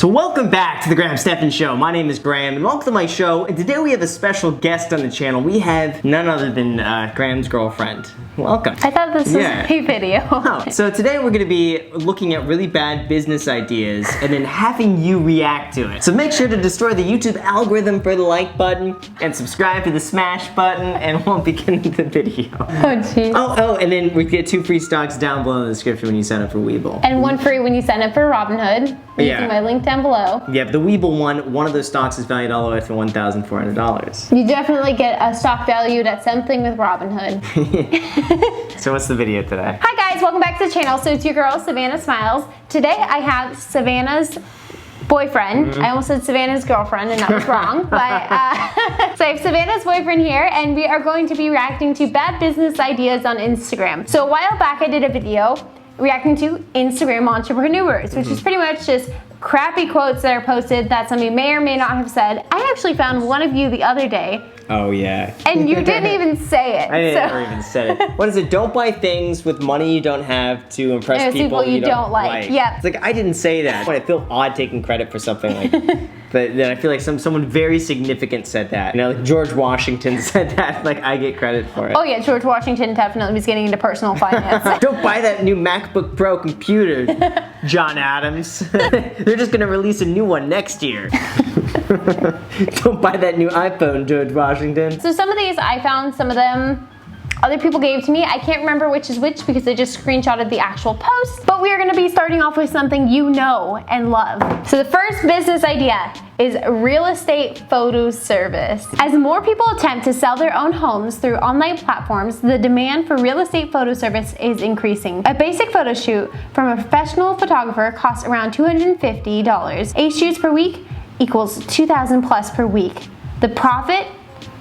So welcome back to the Graham Stephan Show. My name is Graham and welcome to my show. And today we have a special guest on the channel. We have none other than Graham's girlfriend. Welcome. I thought this was a video. Oh, so today we're going to be looking at really bad business ideas and then having you react to it. So make sure to destroy the YouTube algorithm for the like button and subscribe to the smash button and we'll begin the video. Oh jeez. Oh, and then we get 2 free stocks down below in the description when you sign up for Webull. And 1 free when you sign up for Robinhood. Using my link down below. Yeah, but the Webull one of those stocks is valued all the way to $1,400. You definitely get a stock valued at something with Robinhood. So what's the video today? Hi guys, welcome back to the channel. So it's your girl, Savannah Smiles. Today I have Savannah's boyfriend. I almost said Savannah's girlfriend and that was wrong. But so I have Savannah's boyfriend here and we are going to be reacting to bad business ideas on Instagram. So a while back I did a video reacting to Instagram entrepreneurs, which is pretty much just crappy quotes that are posted that somebody may or may not have said. I actually found one of you the other day. Oh yeah. And you didn't even say it. I never even said it. What is it? Don't buy things with money you don't have to impress people you don't like. Yep. It's like I didn't say that. I feel odd taking credit for something like but then I feel like someone very significant said that. You know, like George Washington said that, like I get credit for it. Oh yeah, George Washington definitely was getting into personal finance. Don't buy that new MacBook Pro computer, John Adams. They're just gonna release a new one next year. Don't buy that new iPhone, George Washington. So some of these I found, some of them other people gave to me. I can't remember which is which because they just screenshotted the actual post. But we are gonna be starting off with something you know and love. So the first business idea is real estate photo service. As more people attempt to sell their own homes through online platforms, the demand for real estate photo service is increasing. A basic photo shoot from a professional photographer costs around $250. 8 shoots per week equals $2,000 plus per week. The profit,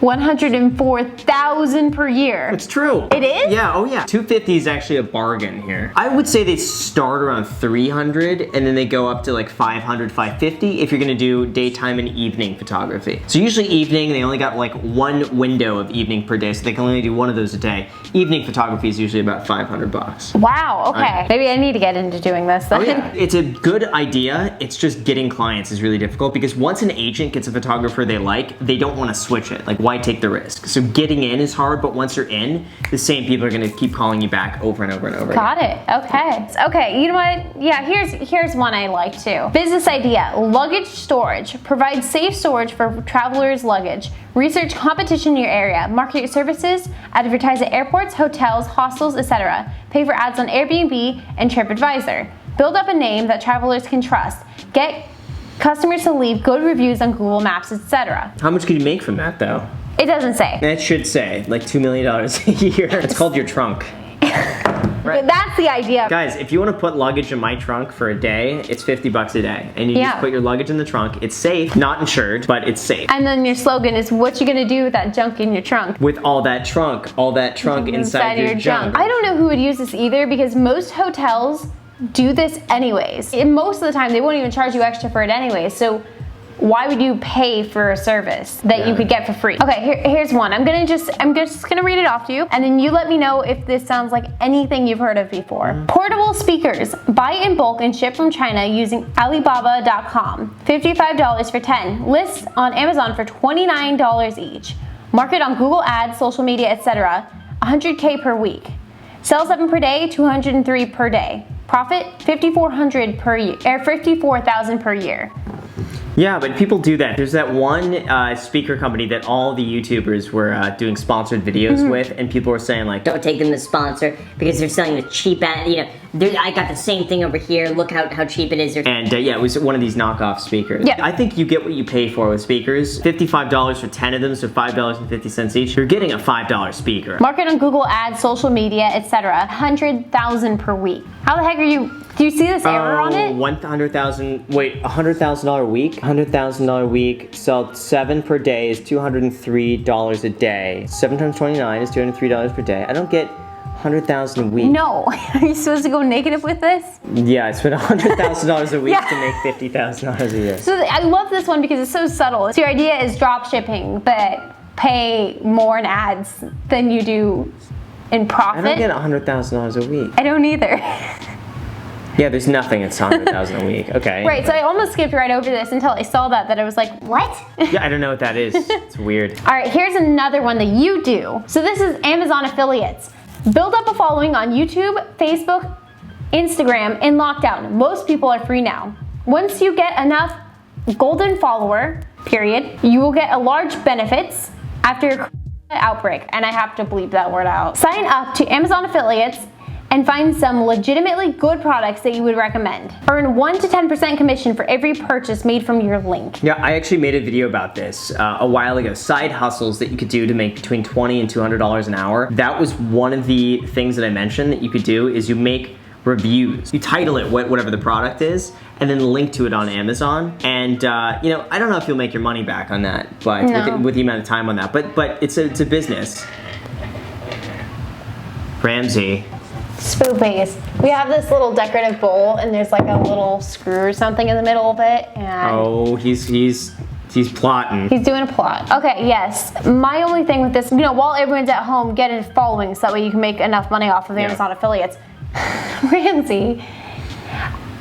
$104,000 per year. It's true. It is? Yeah, oh yeah. $250 is actually a bargain here. I would say they start around $300 and then they go up to like $500, $550 if you're gonna do daytime and evening photography. So usually evening, they only got like 1 window of evening per day, so they can only do 1 of those a day. Evening photography is usually about $500. Wow, okay. Maybe I need to get into doing this then. Oh yeah, it's a good idea. It's just getting clients is really difficult because once an agent gets a photographer they like, they don't wanna switch it. Like, why take the risk? So getting in is hard, but once you're in, the same people are gonna keep calling you back over and over and over Got it, okay. Okay, you know what? Yeah, here's one I like too. Business idea, luggage storage. Provide safe storage for travelers' luggage. Research competition in your area. Market your services. Advertise at airports, hotels, hostels, etc. Pay for ads on Airbnb and TripAdvisor. Build up a name that travelers can trust. Get customers to leave good reviews on Google Maps, etc. How much could you make from that though? It doesn't say. It should say, like $2 million a year. It's called your trunk. Right. But that's the idea. Guys, if you want to put luggage in my trunk for a day, it's $50 a day. And you just put your luggage in the trunk. It's safe, not insured, but it's safe. And then your slogan is, what you gonna do with that junk in your trunk? With all that trunk inside your junk. I don't know who would use this either because most hotels do this anyways. And most of the time, they won't even charge you extra for it anyways. So why would you pay for a service that you could get for free? Okay, here's one. I'm just gonna read it off to you, and then you let me know if this sounds like anything you've heard of before. Portable speakers. Buy in bulk and ship from China using Alibaba.com. $55 for 10. Lists on Amazon for $29 each. Market on Google Ads, social media, etc. $100K per week. Sell 7 per day, 203 per day. Profit $5,400 per year, or $54,000 per year. Yeah, but people do that. There's that one speaker company that all the YouTubers were doing sponsored videos with, and people were saying like, don't take them to sponsor because they're selling the cheap, you know, I got the same thing over here, look how cheap it is. And yeah, it was one of these knockoff speakers. Yeah. I think you get what you pay for with speakers. $55 for 10 of them, so $5.50 each. You're getting a $5 speaker. Market on Google Ads, social media, etc. $100,000 per week. How the heck are you, do you see this error on it? $100,000, wait, $100,000 a week? $100,000 a week, sell 7 per day is $203 a day. 7 times 29 is $203 per day. I don't get $100,000 a week. No, are you supposed to go negative with this? Yeah, I spent $100,000 a week to make $50,000 a year. So I love this one because it's so subtle. So your idea is drop shipping, but pay more in ads than you do in profit. I don't get $100,000 a week. I don't either. Yeah, there's nothing that's 100,000 a week. Okay. Right, so I almost skipped right over this until I saw that I was like, what? Yeah, I don't know what that is. It's weird. All right, here's another one that you do. So this is Amazon affiliates. Build up a following on YouTube, Facebook, Instagram in lockdown. Most people are free now. Once you get enough golden follower, period, you will get a large benefits after your outbreak. And I have to bleep that word out. Sign up to Amazon affiliates and find some legitimately good products that you would recommend. Earn 1 to 10% commission for every purchase made from your link. Yeah, I actually made a video about this a while ago. Side hustles that you could do to make between $20 and $200 an hour. That was one of the things that I mentioned that you could do is you make reviews. You title it whatever the product is, and then link to it on Amazon. And you know, I don't know if you'll make your money back on that, but No. with the amount of time on that. But it's a business. Ramsey. Spoopies. We have this little decorative bowl and there's like a little screw or something in the middle of it, and Oh, he's plotting. he's doing a plot. Okay, yes. My only thing with this, you know, while everyone's at home, get a following so that way you can make enough money off of Amazon affiliates. Ramsey,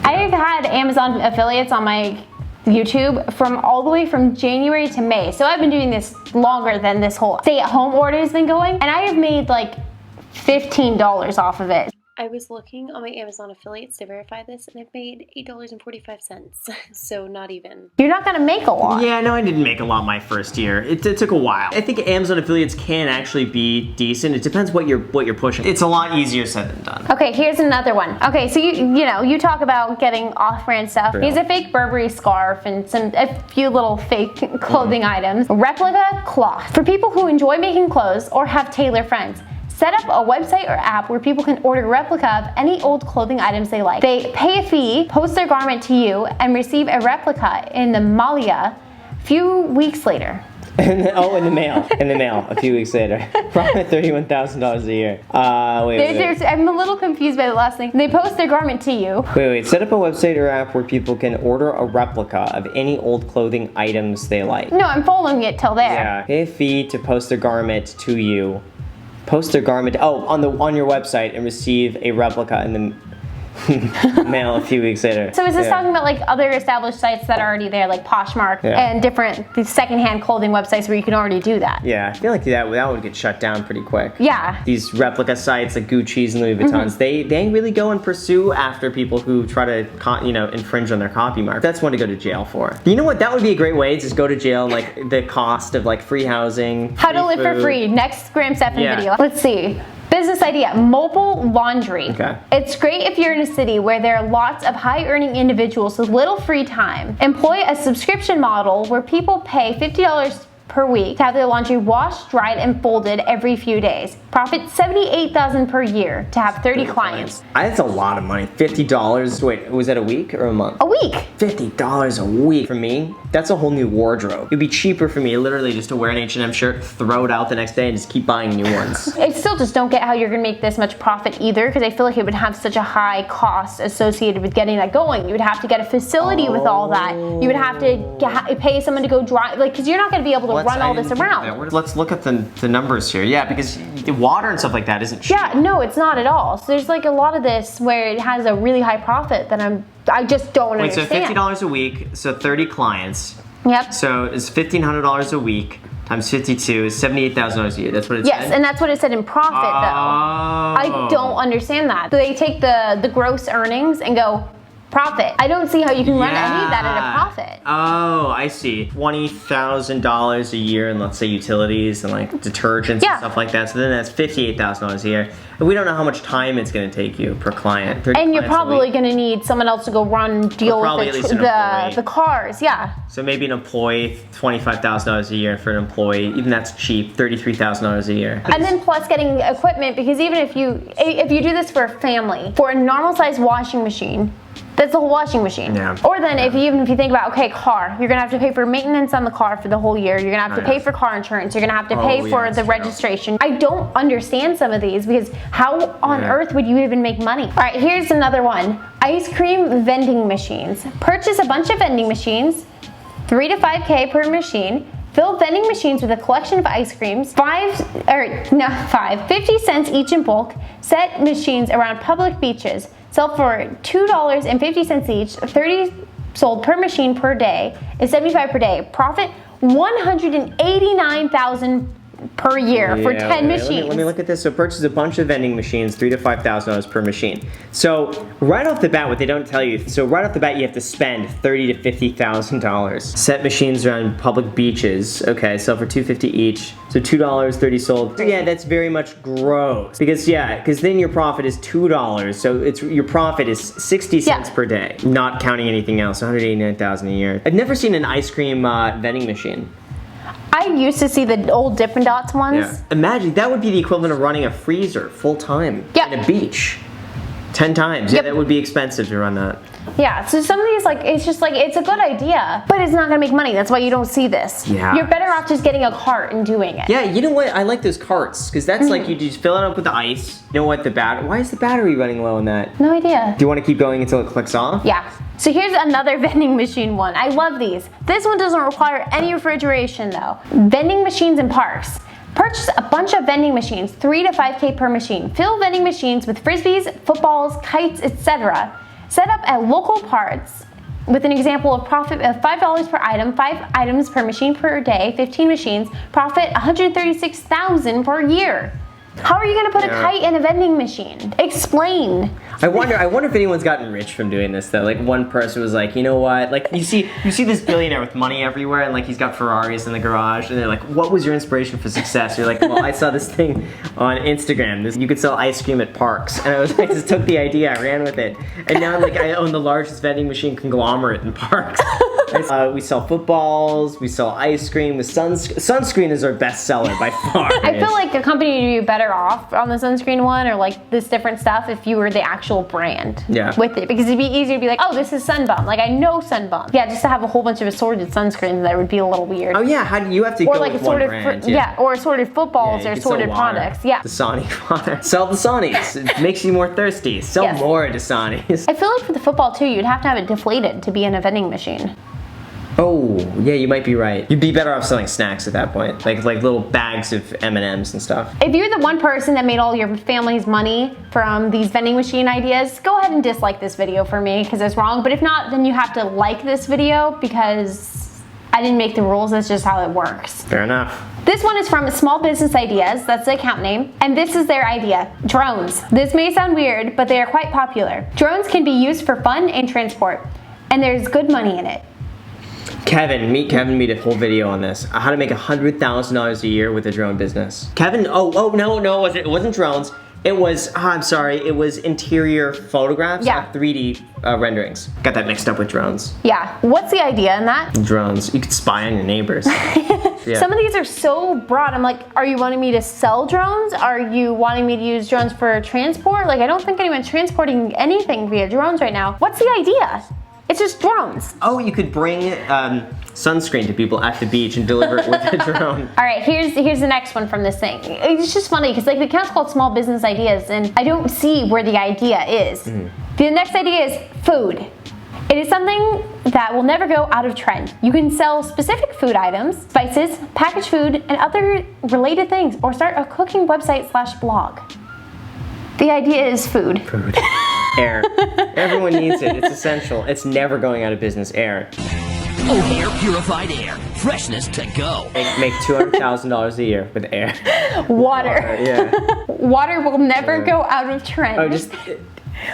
I've had Amazon affiliates on my YouTube from all the way from January to May. So I've been doing this longer than this whole stay-at-home order has been going, and I have made like $15 off of it. I was looking on my Amazon affiliates to verify this, and I've made $8.45, so not even. You're not gonna make a lot. Yeah, no, I didn't make a lot my first year. It took a while. I think Amazon affiliates can actually be decent. It depends what you're pushing. It's a lot easier said than done. Okay, here's another one. Okay, so you talk about getting off-brand stuff. True. Here's a fake Burberry scarf and a few little fake clothing items. Replica cloth. For people who enjoy making clothes or have tailor friends, set up a website or app where people can order a replica of any old clothing items they like. They pay a fee, post their garment to you, and receive a replica in the Malia a few weeks later. In the mail. In the mail a few weeks later. Probably $31,000 a year. Wait. I'm a little confused by the last thing. They post their garment to you. Wait. Set up a website or app where people can order a replica of any old clothing items they like. No, I'm following it till there. Yeah. Pay a fee to post their garment to you. Post their garment on your website and receive a replica in the mail a few weeks later. So is this talking about like other established sites that are already there, like Poshmark and different secondhand clothing websites where you can already do that? Yeah, I feel like that would get shut down pretty quick. Yeah. These replica sites like Gucci's and Louis Vuittons, they really go and pursue after people who try to infringe on their copy mark. That's one to go to jail for. You know what? That would be a great way. Just go to jail and like the cost of like free housing. How to live for food. free. Next Graham Stephan Yeah. video. Let's see. Business idea, mobile laundry. Okay. It's great if you're in a city where there are lots of high-earning individuals with little free time. Employ a subscription model where people pay $50 per week to have their laundry washed, dried, and folded every few days. Profit $78,000 per year to have 30 clients. That's a lot of money. $50. Wait, was that a week or a month? A week. $50 a week. For me, that's a whole new wardrobe. It'd be cheaper for me literally just to wear an H&M shirt, throw it out the next day, and just keep buying new ones. I still just don't get how you're gonna make this much profit either, because I feel like it would have such a high cost associated with getting that going. You would have to get a facility with all that. You would have to pay someone to go drive, like, because you're not gonna be able to run all this around. Let's look at the numbers here. Yeah, because the water and stuff like that isn't cheap. Yeah, no, it's not at all. So there's like a lot of this where it has a really high profit that I just don't Wait, so understand. $50 a week, so 30 clients. Yep. So it's $1,500 a week times 52 is $78,000 a year. That's what it Yes, said? and that's what it said in profit though. Oh. I don't understand that. So they take the gross earnings and go, profit. I don't see how you can run any of that at a profit. Oh, I see. $20,000 a year in, let's say, utilities and like detergents and stuff like that. So then that's $58,000 a year. And we don't know how much time it's going to take you per client. And you're probably going to need someone else to go run, deal probably at with least an employee. the cars. Yeah. So maybe an employee, $25,000 a year for an employee. Even that's cheap, $33,000 a year. And then plus getting equipment, because even if you do this for a family, for a normal size washing machine, that's the whole washing machine. Yeah. Or then even if you think about, okay, car, you're gonna have to pay for maintenance on the car for the whole year. You're gonna have to pay for car insurance. You're gonna have to pay for the registration. I don't understand some of these because how on earth would you even make money? All right, here's another one. Ice cream vending machines. Purchase a bunch of vending machines, 3 to 5K per machine. Fill vending machines with a collection of ice creams, 50 cents each in bulk. Set machines around public beaches. sell for $2.50 each, 30 sold per machine per day, is 75 per day. Profit $189,000 per year for 10 machines. Let me look at this. So purchase a bunch of vending machines, $3,000 to $5,000 per machine. So right off the bat, what they don't tell you, so right off the bat, you have to spend $30,000 to $50,000. Set machines around public beaches. Okay, sell for $2.50 each. So $2, 30 sold. So yeah, that's very much gross. Because then your profit is $2. So your profit is 60 cents per day, not counting anything else. $189,000 a year. I've never seen an ice cream vending machine. I used to see the old Dippin' Dots ones. Yeah. Imagine, that would be the equivalent of running a freezer full time Yep. in a beach. 10 times. Yep. Yeah, that would be expensive to run that. Yeah, so some of these, like, it's just like, it's a good idea, but it's not gonna make money. That's why you don't see this. Yeah. You're better off just getting a cart and doing it. Yeah, you know what? I like those carts, because that's like, you just fill it up with the ice. You know what? Why is the battery running low on that? No idea. Do you want to keep going until it clicks off? Yeah. So here's another vending machine one. I love these. This one doesn't require any refrigeration though. Vending machines in parks. Purchase a bunch of vending machines, 3 to 5K per machine. Fill vending machines with frisbees, footballs, kites, etc. Set up at local parks with an example of profit of $5 per item, 5 items per machine per day, 15 machines, profit $136,000 per year. How are you gonna put a kite in a vending machine? Explain. I wonder if anyone's gotten rich from doing this though. Like one person was like, you know what? Like you see this billionaire with money everywhere, and like he's got Ferraris in the garage, and they're like, what was your inspiration for success? You're like, well, I saw this thing on Instagram. You could sell ice cream at parks, and I just took the idea, I ran with it, and now like I own the largest vending machine conglomerate in parks. We sell footballs, we sell ice cream. The sunscreen is our best seller by far. I feel like a company would be better off on the sunscreen one or like this different stuff if you were the actual brand with it, because it'd be easier to be like, oh, this is Sunbum. Like I know Sunbum. Yeah, just to have a whole bunch of assorted sunscreens, that would be a little weird. Oh yeah, how do you have to or go like with one assorted brand? or assorted footballs or you could sell assorted water. products. Yeah. Dasani water. Sell Dasanis. It makes you more thirsty. Sell more Dasanis. I feel like for the football too, you'd have to have it deflated to be in a vending machine. Oh, yeah, you might be right. You'd be better off selling snacks at that point, like little bags of M&Ms and stuff. If you're the one person that made all your family's money from these vending machine ideas, go ahead and dislike this video for me because it's wrong. But if not, then you have to like this video because I didn't make the rules. That's just how it works. Fair enough. This one is from Small Business Ideas, that's the account name, and this is their idea, drones. This may sound weird, but they are quite popular. Drones can be used for fun and transport, and there's good money in it. Kevin made a whole video on this. How to make $100,000 a year with a drone business. Kevin, no, it wasn't drones. It was, I'm sorry, it was interior photographs, 3D renderings. Got that mixed up with drones. Yeah, what's the idea in that? Drones, you could spy on your neighbors. Some of these are so broad. I'm like, are you wanting me to sell drones? Are you wanting me to use drones for transport? Like, I don't think anyone's transporting anything via drones right now. What's the idea? It's just drones. Oh, you could bring sunscreen to people at the beach and deliver it with a drone. All right, here's the next one from this thing. It's just funny because like the account's called Small Business Ideas, and I don't see where the idea is. The next idea is food. It is something that will never go out of trend. You can sell specific food items, spices, packaged food, and other related things, or start a cooking website/blog. The idea is food. Food. Air. Everyone needs it. It's essential. It's never going out of business. Air. O'Hare Purified Air. Freshness to go. Make $200,000 a year with air. Water. Yeah. Water will never go out of trend. Oh, just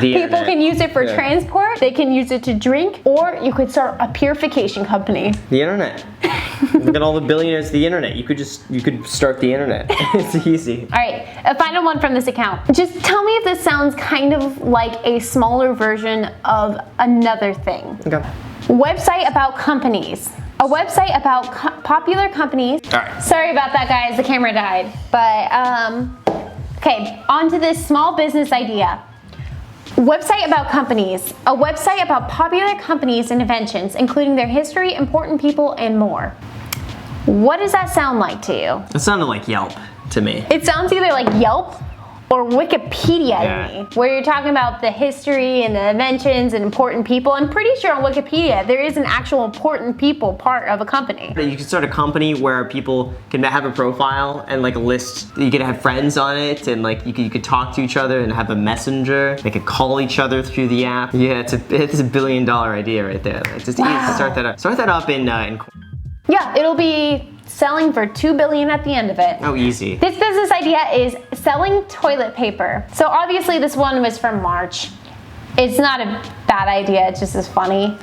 People can use it for transport, they can use it to drink, or you could start a purification company. The internet. Look at all the billionaires of the internet. You could start the internet. It's easy. All right, a final one from this account. Just tell me if this sounds kind of like a smaller version of another thing. Okay. Website about companies. A website about popular companies. All right. Sorry about that, guys. The camera died. But, okay, on to this small business idea. Website about companies. A website about popular companies and inventions, including their history, important people, and more. What does that sound like to you? It sounded like Yelp to me. It sounds either like Yelp or Wikipedia to me, where you're talking about the history and the inventions and important people. I'm pretty sure on Wikipedia there is an actual important people part of a company. You can start a company where people can have a profile and like a list. You could have friends on it, and like you could talk to each other and have a messenger. They could call each other through the app. Yeah, it's a $1 billion idea right there. Like, just easy to start that up. Start that up in Yeah, it'll be selling for $2 billion at the end of it. Oh, easy. This business idea is selling toilet paper. So obviously this one was from March. It's not a bad idea, it just is funny.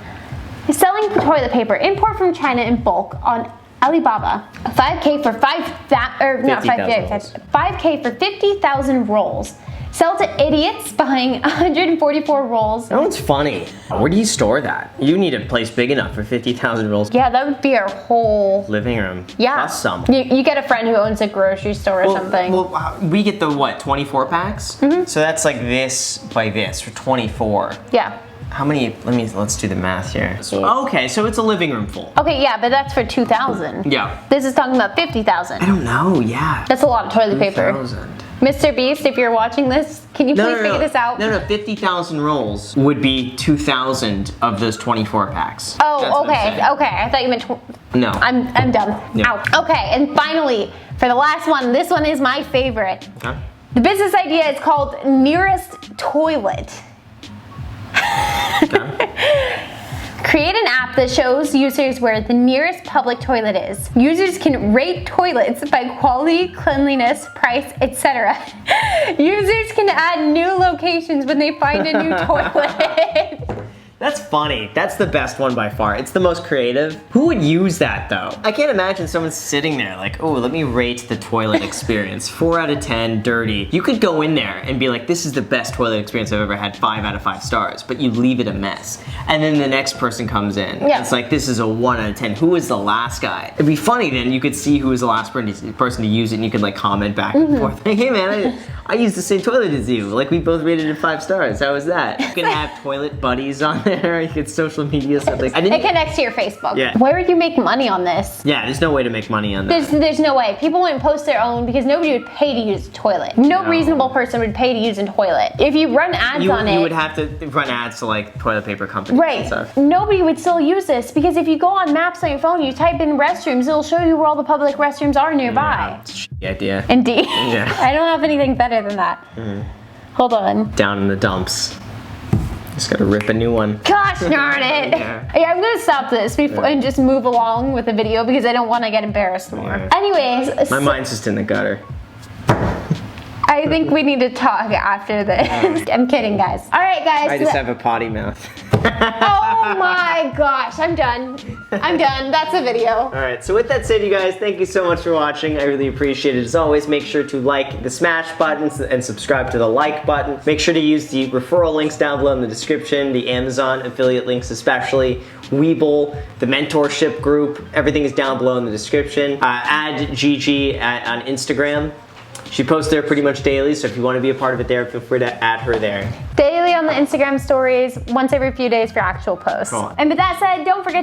Selling toilet paper, import from China in bulk on Alibaba. 5K for 5K for 50,000 rolls. Sell to idiots buying 144 rolls. That one's funny. Where do you store that? You need a place big enough for 50,000 rolls. Yeah, that would be our whole Living room. Yeah. Plus some. You get a friend who owns a grocery store or something. Well, we get the what, 24 packs? Mm-hmm. So that's like this by this for 24. Yeah. How many? Let's do the math here. Okay, so it's a living room full. Okay, yeah, but that's for 2,000. Yeah. This is talking about 50,000. I don't know. Yeah. That's a lot of toilet paper. 2,000. Mr. Beast, if you're watching this, can you please figure this out? No, 50,000 rolls would be 2,000 of those 24 packs. Oh, That's what I'm okay, saying. okay. I thought you meant. No. I'm done. Yeah. Out. Okay, and finally, for the last one, this one is my favorite. Okay. The business idea is called Nearest Toilet. Create an app that shows users where the nearest public toilet is. Users can rate toilets by quality, cleanliness, price, etc. Users can add new locations when they find a new toilet. That's funny. That's the best one by far. It's the most creative. Who would use that though? I can't imagine someone sitting there like, oh, let me rate the toilet experience. 4 out of 10, dirty. You could go in there and be like, this is the best toilet experience I've ever had, 5 out of 5 stars, but you leave it a mess. And then the next person comes in. Yeah. It's like, this is a 1 out of 10. Who was the last guy? It'd be funny then, you could see who was the last person to use it, and you could like comment back and forth. Like, hey man, I used the same toilet as you. Like, we both rated it 5 stars. How was that? You can have toilet buddies on there. You can social media stuff. Like, It connects to your Facebook. Yeah. Where would you make money on this? Yeah, there's no way to make money on that. There's no way. People wouldn't post their own because nobody would pay to use a toilet. No reasonable person would pay to use a toilet. If you run ads on it. You would have to run ads to like toilet paper companies Right. and stuff. Nobody would still use this because if you go on maps on your phone, you type in restrooms, it'll show you where all the public restrooms are nearby. It's a shitty idea. Indeed. Yeah. I don't have anything better than that. Hold on. Down in the dumps. Just gotta rip a new one. Gosh darn it. Yeah. Yeah, I'm gonna stop this before and just move along with the video because I don't want to get embarrassed more. Yeah. Anyways, My mind's just in the gutter. I think we need to talk after this. I'm kidding, guys. All right, guys. I just have a potty mouth. Oh my gosh, I'm done. I'm done. That's a video. Alright, so with that said, you guys, thank you so much for watching. I really appreciate it. As always, make sure to like the smash button and subscribe to the like button. Make sure to use the referral links down below in the description, the Amazon affiliate links especially, Webull, the mentorship group, everything is down below in the description. Add Gigi on Instagram. She posts there pretty much daily, so if you want to be a part of it there, feel free to add her there. Daily on the Instagram stories, once every few days for actual posts. Cool. And with that said, don't forget